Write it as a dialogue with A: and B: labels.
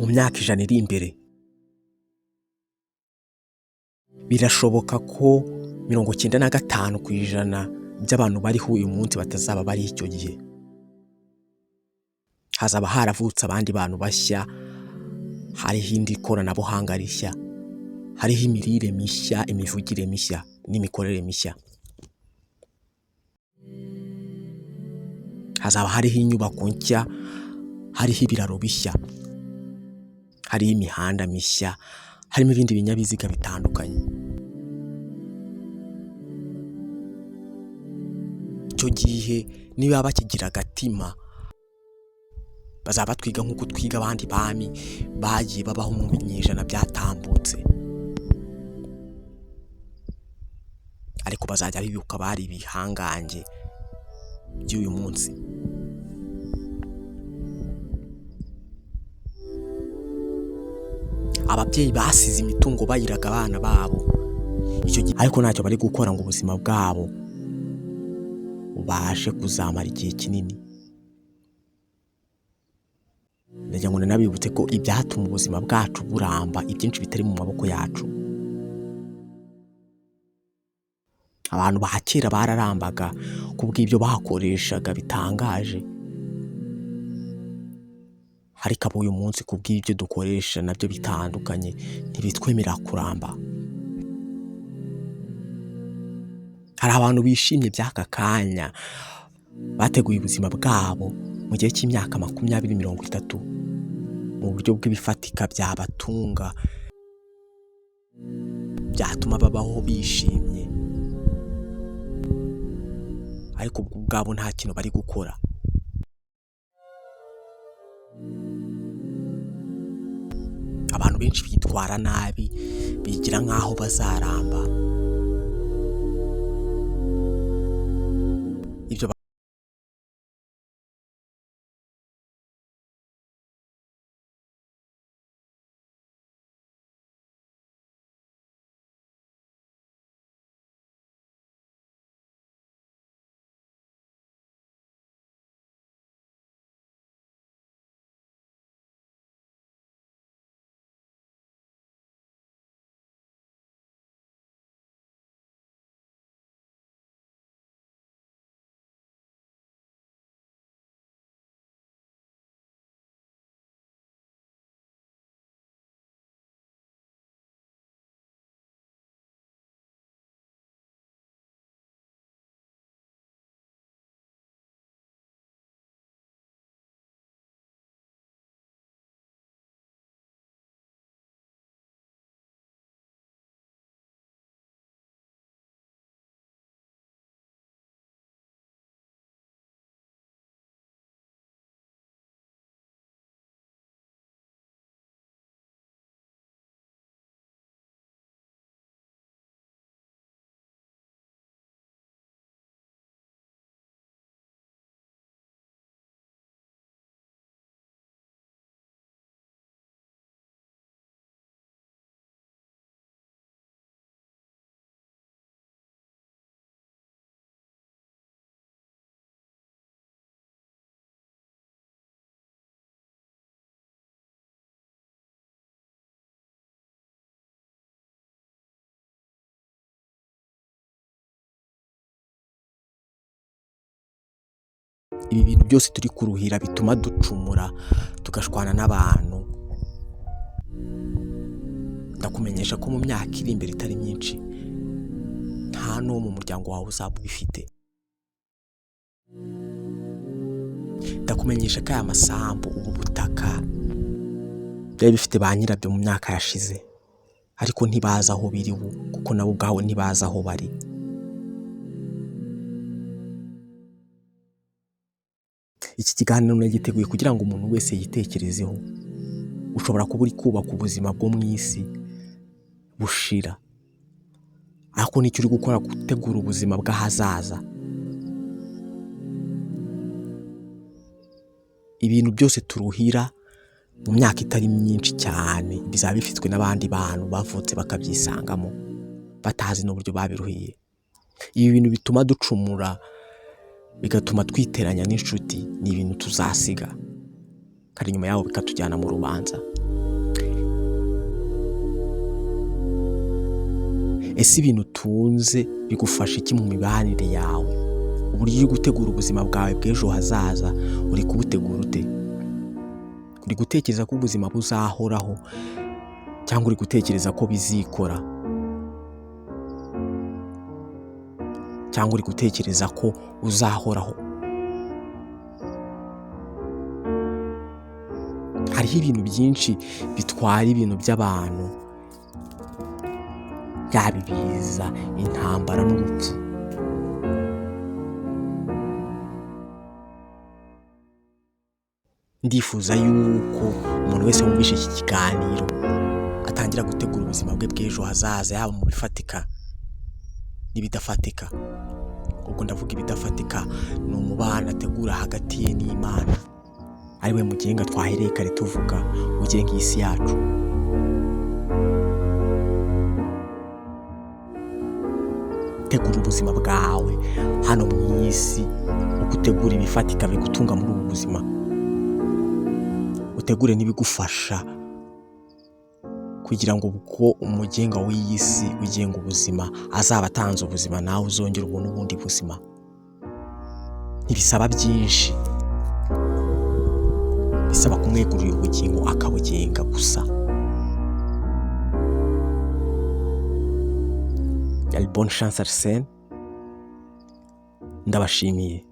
A: mu myaka 100 iri imbere. Birashoboka ko 95% by'abantu bariho uyu munsi batazaba bari icyo gihe. Hazaba haravutse abandi bantu bashya, hariho indi koranabuhanga rishya, hariho imirire mishya, imivugire mishya n'imikorere mishya. Hazaba hariho inyubako nshya, hariho ibiraro bishya, hariho imihanda mishya, harimo ibindi binyabiziga bitandukanye. Icyo gihe niba bakigira agatima, bazaba twiga nk'uko twiga abandi bami bagiye babaho mu binyejana byatambutse, ariko bazajya bibuka bari ibihangange by'uyu munsi. Ababyeyi basize imitungo bayiraga abana babo icyo gihe, ariko ntacyo bari gukora ngo ubuzima bwabo ubashe kuzamara igihe kinini. Ndagira ngo nabibutse ko ibyatuma ubuzima bwacu buramba ibyinshi bitari mu maboko yacu. Abantu ba kera bararambaga kubw'ibyo bakoreshaga bitangaje, ariko abo uyu munsi kubw'ibyo dukoresha nabyo bitandukanye ntibitwemera kuramba. Hari abantu bishimye by'aka kanya bateguye ubuzima bwabo mu gihe cy'imyaka 20-30 mu buryo bw'ibifatika byabatunga, byatuma babaho bishimye, ariko ubwabo nta kintu bari gukora. Abantu benshi bitwara nabi, bigira nk'aho bazaramba. Ibyo ibi bintu byose turi kuruhira bituma ducumura tugashwana n'abantu. Ndakumenyesha ko mu myaka iri imbere itari myinshi nta n'uwo mu muryango wawe uzaba ubifite. Ndakumenyesha ko aya masambu, ubu butaka byari bifite ba nyirabyo mu myaka yashize, ariko ntibazi aho biri ubu, kuko nabo ubwabo ntibazi aho bari. Iki kiganiro nagiteguye kugira ngo umuntu wese yitekerezeho. Ushobora kuba uri kubaka ubuzima bwo mu isi bushira, ariko nicyo uri gukora gutegura ubuzima bw'ahazaza. Ibintu byose turuhira mu myaka itari myinshi cyane bizaba bifitwe n'abandi bantu bavutse bakabyisangamo batazi n'uburyo babiruhiye. Ibi bintu bituma ducumura, bigatuma twiteranya n'inshuti, ni ibintu tuzasiga kandi nyuma yaho bikatujyana mu rubanza. Ese ibintu utunze bigufasha iki mu mibanire yawe? Uburyo uri gutegura ubuzima bwawe bw'ejo hazaza uri kubutegura ute? Uri gutekereza ko ubuzima buzahoraho cyangwa uri gutekereza ko bizikora? Cyangwa uri gutekereza ko uzahoraho? Hariho ibintu byinshi bitwara ibintu by'abantu, yaba ibiza, intambara n'urupfu. Ndifuza yuko umuntu wese wumvishe iki kiganiro atangira gutegura ubuzima bwe bw'ejo hazaza, yaba mu bifatika n'ibidafatika. Ubwo ndavuga ibidafatika ni umubano ategura hagati ye n'Imana, ari we mugenga twahereye kare tuvuga, ugenga isi yacu. Tegura ubuzima bwawe hano mu isi, ugutegura ibifatika bigutunga muri ubu buzima, utegure n'ibigufasha kugira ngo ubwo umugenga w'iyi si ugenga ubuzima azaba atanze ubuzima, nawe uzongera ubone ubundi buzima. Ntibisaba byinshi, bisaba kumwegurira ubugingo akabugenga gusa. Yari bonne chance Arsène, ndabashimiye.